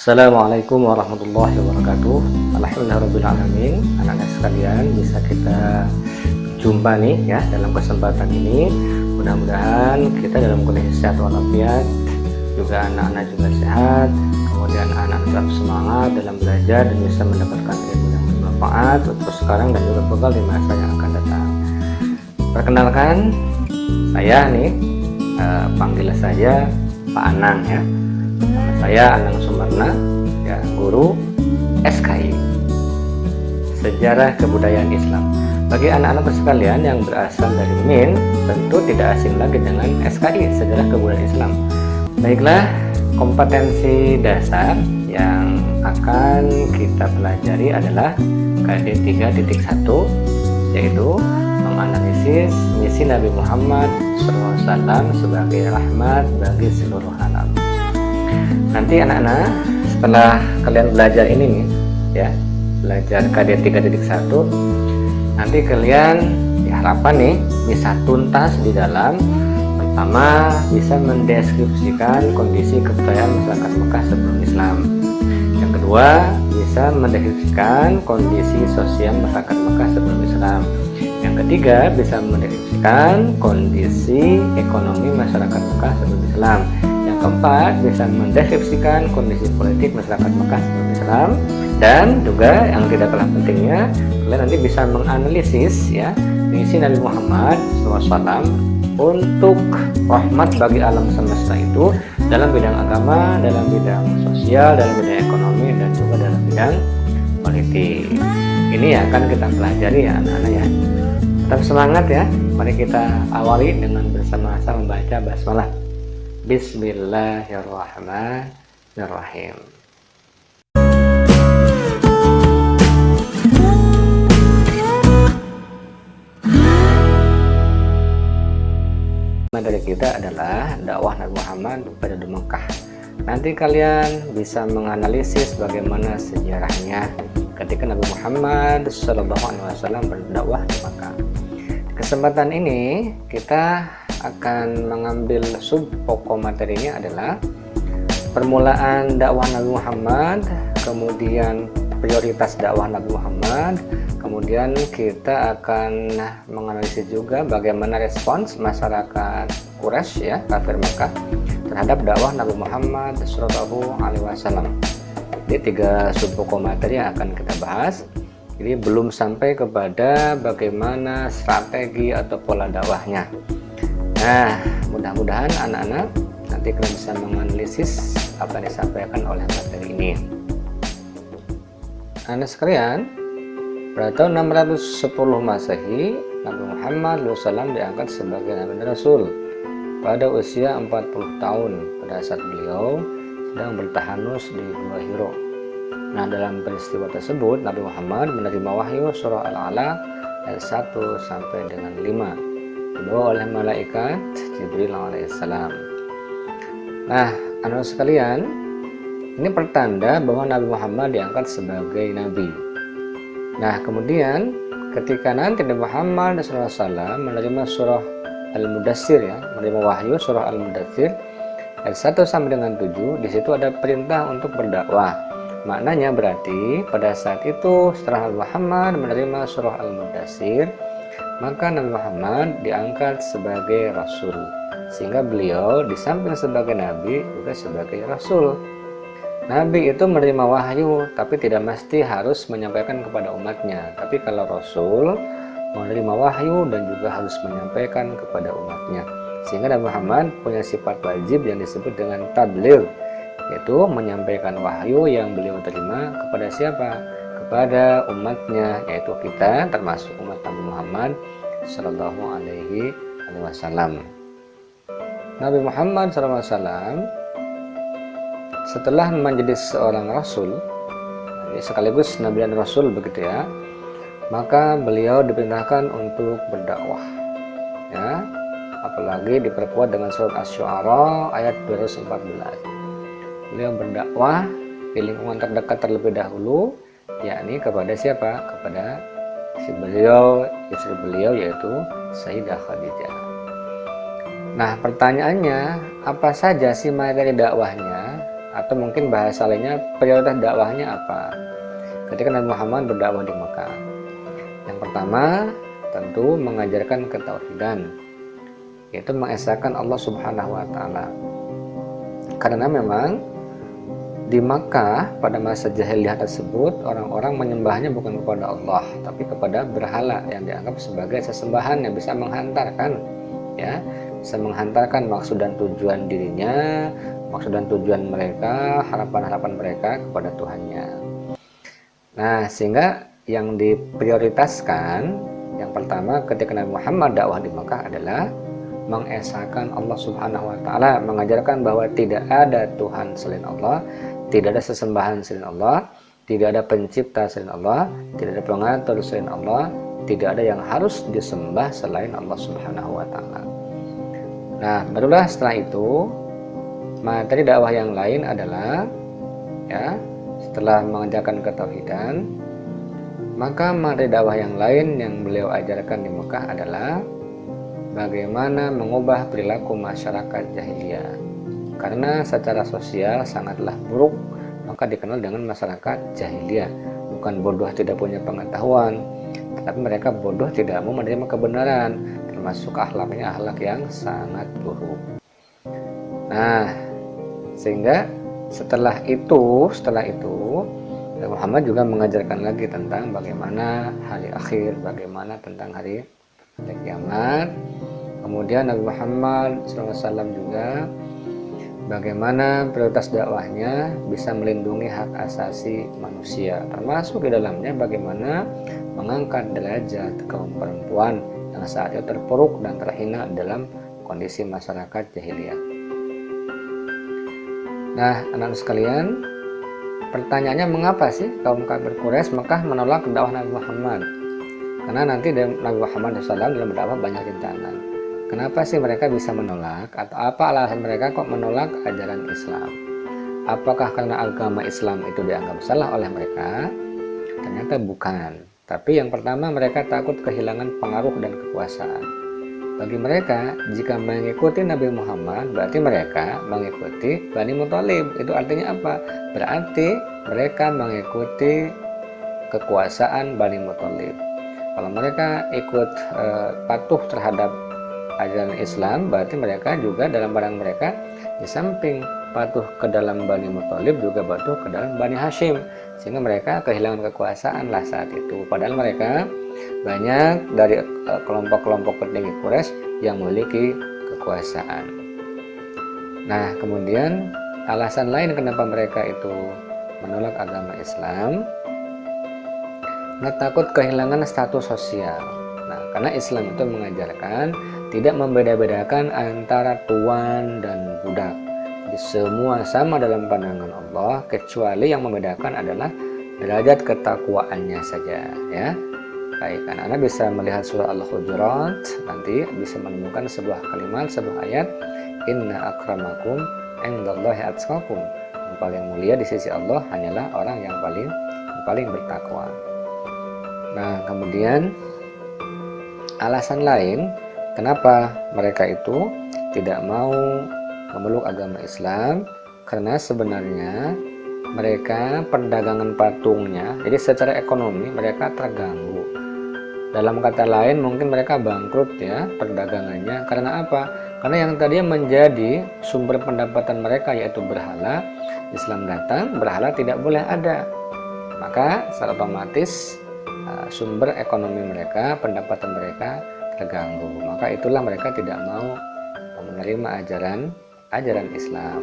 Assalamualaikum warahmatullahi wabarakatuh. Alhamdulillahirrahmanirrahim. Anak-anak sekalian, bisa kita jumpa nih ya dalam kesempatan ini. Mudah-mudahan kita dalam kondisi sehat walafiat, juga anak-anak juga sehat, kemudian anak tetap semangat dalam belajar dan bisa mendapatkan ilmu yang bermanfaat untuk sekarang dan juga bekal di masa yang akan datang. Perkenalkan, saya nih panggil saja Pak Anang ya. Nama saya Anang Sumarna, ya, guru SKI Sejarah Kebudayaan Islam. Bagi anak-anak sekalian yang berasal dari MIN, tentu tidak asing lagi dengan SKI Sejarah Kebudayaan Islam. Baiklah, kompetensi dasar yang akan kita pelajari adalah KD 3.1, yaitu menganalisis misi Nabi Muhammad SAW sebagai rahmat bagi seluruh alam. Nanti anak-anak setelah kalian belajar ini nih ya, belajar KD 3.1, nanti kalian diharapkan nih bisa tuntas di dalam, pertama bisa mendeskripsikan kondisi kebudayaan masyarakat Mekah sebelum Islam. Yang kedua, bisa mendeskripsikan kondisi sosial masyarakat Mekah sebelum Islam. Yang ketiga, bisa mendeskripsikan kondisi ekonomi masyarakat Mekah sebelum Islam. Yang keempat, bisa mendeskripsikan kondisi politik masyarakat Mekah sebelum Islam. Dan juga yang tidak kalah pentingnya, kalian nanti bisa menganalisis ya misi Nabi Muhammad SAW untuk rahmat bagi alam semesta itu dalam bidang agama, dalam bidang sosial, dalam bidang ekonomi, dan juga dalam bidang politik. Ini yang akan kita pelajari ya anak-anak ya. Tetap semangat ya. Mari kita awali dengan bersama-sama membaca basmalah. Bismillahirrahmanirrahim. Dari kita adalah dakwah Nabi Muhammad pada di Mekah. Nanti kalian bisa menganalisis bagaimana sejarahnya ketika Nabi Muhammad SAW berdakwah di Mekah. Di kesempatan ini kita akan mengambil sub pokok materinya adalah permulaan dakwah Nabi Muhammad, kemudian prioritas dakwah Nabi Muhammad, kemudian kita akan menganalisis juga bagaimana respons masyarakat Quraisy ya, kafir Mekah terhadap dakwah Nabi Muhammad SAW. Jadi 3 sub pokok materi yang akan kita bahas. Jadi belum sampai kepada bagaimana strategi atau pola dakwahnya. Nah, mudah-mudahan anak-anak nanti kalian bisa menganalisis apa yang disampaikan oleh materi ini. Anak sekalian, pada tahun 610 Masehi, Nabi Muhammad SAW diangkat sebagai Nabi dan Rasul pada usia 40 tahun pada saat beliau sedang bertahanus di Gua Hiro. Nah, dalam peristiwa tersebut Nabi Muhammad menerima wahyu surah Al-Alaq ayat 1 sampai dengan 5 dibawa oleh malaikat Jibril alaihissalam. Nah, anak sekalian, ini pertanda bahwa Nabi Muhammad diangkat sebagai Nabi. Nah, kemudian ketika nanti Nabi Muhammad SAW menerima surah Al-Mudaththir ya, menerima wahyu surah Al-Mudaththir ayat 1 sampai dengan 7, di situ ada perintah untuk berdakwah. Maknanya berarti pada saat itu setelah Nabi Muhammad menerima surah Al-Mudaththir, maka Nabi Muhammad diangkat sebagai Rasul, sehingga beliau di samping sebagai Nabi juga sebagai Rasul. Nabi itu menerima wahyu, tapi tidak mesti harus menyampaikan kepada umatnya. Tapi kalau Rasul menerima wahyu dan juga harus menyampaikan kepada umatnya, sehingga Nabi Muhammad punya sifat wajib yang disebut dengan tabligh, yaitu menyampaikan wahyu yang beliau terima kepada siapa? Kepada umatnya, yaitu kita termasuk umat Nabi Muhammad Sallallahu Alaihi Wasallam. Nabi Muhammad SAW setelah menjadi seorang Rasul, sekaligus Nabi dan Rasul begitu ya, maka beliau diperintahkan untuk berdakwah ya, apalagi diperkuat dengan surat Asy-Syu'ara ayat 214. Beliau berdakwah di lingkungan terdekat terlebih dahulu, yakni kepada siapa? Kepada istri beliau yaitu Sayyidah Khadijah. Nah, pertanyaannya, apa saja sih materi dakwahnya? atau mungkin bahasa lainnya prioritas dakwahnya apa ketika Nabi Muhammad berdakwah di Mekah. Yang pertama tentu mengajarkan ketauhidan, yaitu mengesahkan Allah Subhanahu wa taala. Karena memang di Makkah pada masa jahiliyah tersebut orang-orang menyembahnya bukan kepada Allah tapi kepada berhala yang dianggap sebagai sesembahan yang bisa menghantarkan, ya, bisa menghantarkan maksud dan tujuan dirinya, maksud dan tujuan mereka, harapan-harapan mereka kepada Tuhannya. Nah, sehingga yang diprioritaskan yang pertama ketika Nabi Muhammad dakwah di Makkah adalah mengesahkan Allah Subhanahu wa taala, mengajarkan bahwa tidak ada Tuhan selain Allah, tidak ada sesembahan selain Allah, tidak ada pencipta selain Allah, tidak ada pengatur selain Allah, tidak ada yang harus disembah selain Allah Subhanahu wa taala. Nah, barulah setelah itu materi dakwah yang lain adalah, ya, setelah mengajarkan ketauhidan, maka materi dakwah yang lain yang beliau ajarkan di Mekah adalah bagaimana mengubah perilaku masyarakat jahiliyah. Karena secara sosial sangatlah buruk, maka dikenal dengan masyarakat jahiliyah. Bukan bodoh tidak punya pengetahuan, tetapi mereka bodoh tidak mau menerima kebenaran, termasuk akhlaknya akhlak yang sangat buruk. Nah, sehingga setelah itu Muhammad juga mengajarkan lagi tentang bagaimana hari akhir, bagaimana tentang hari kiamat. Kemudian Nabi Muhammad SAW juga bagaimana prioritas dakwahnya bisa melindungi hak asasi manusia, termasuk di dalamnya bagaimana mengangkat derajat kaum perempuan yang saat itu terpuruk dan terhina dalam kondisi masyarakat jahiliyah. Nah, anak-anak sekalian, pertanyaannya mengapa sih kaum kafir Quraisy Mekah menolak dakwah Nabi Muhammad? Karena nanti Nabi Muhammad SAW dalam berdakwah banyak rintangan. Kenapa sih mereka bisa menolak? Atau apa alasan mereka kok menolak ajaran Islam? Apakah karena agama Islam itu dianggap salah oleh mereka? Ternyata bukan. Tapi yang pertama, mereka takut kehilangan pengaruh dan kekuasaan. Bagi mereka, jika mengikuti Nabi Muhammad, berarti mereka mengikuti Bani Muthalib. Itu artinya apa? Berarti mereka mengikuti kekuasaan Bani Muthalib. Kalau mereka ikut patuh terhadap ajaran Islam, berarti mereka juga dalam barang mereka di samping patuh ke dalam Bani Muthalib juga patuh ke dalam Bani Hashim, sehingga mereka kehilangan kekuasaan lah saat itu. Padahal mereka banyak dari kelompok-kelompok petinggi Quraisy yang memiliki kekuasaan. Nah, kemudian alasan lain kenapa mereka itu menolak agama Islam, karena takut kehilangan status sosial. Nah, karena Islam itu mengajarkan tidak membeda-bedakan antara tuan dan budak. Jadi semua sama dalam pandangan Allah, kecuali yang membedakan adalah derajat ketakwaannya saja, ya. Baik, anak-anak bisa melihat surah Al-Hujurat, nanti bisa menemukan sebuah kalimat, sebuah ayat, inna akramakum indallahi atqakum. Yang paling mulia di sisi Allah hanyalah orang yang paling bertakwa. Nah, kemudian alasan lain kenapa mereka itu tidak mau memeluk agama Islam, karena sebenarnya mereka perdagangan patungnya, jadi secara ekonomi mereka terganggu. Dalam kata lain mungkin mereka bangkrut, ya, perdagangannya. Karena apa? Karena yang tadinya menjadi sumber pendapatan mereka yaitu berhala, Islam datang, berhala tidak boleh ada. Maka secara otomatis sumber ekonomi mereka, pendapatan mereka terganggu. Maka itulah mereka tidak mau menerima ajaran Islam.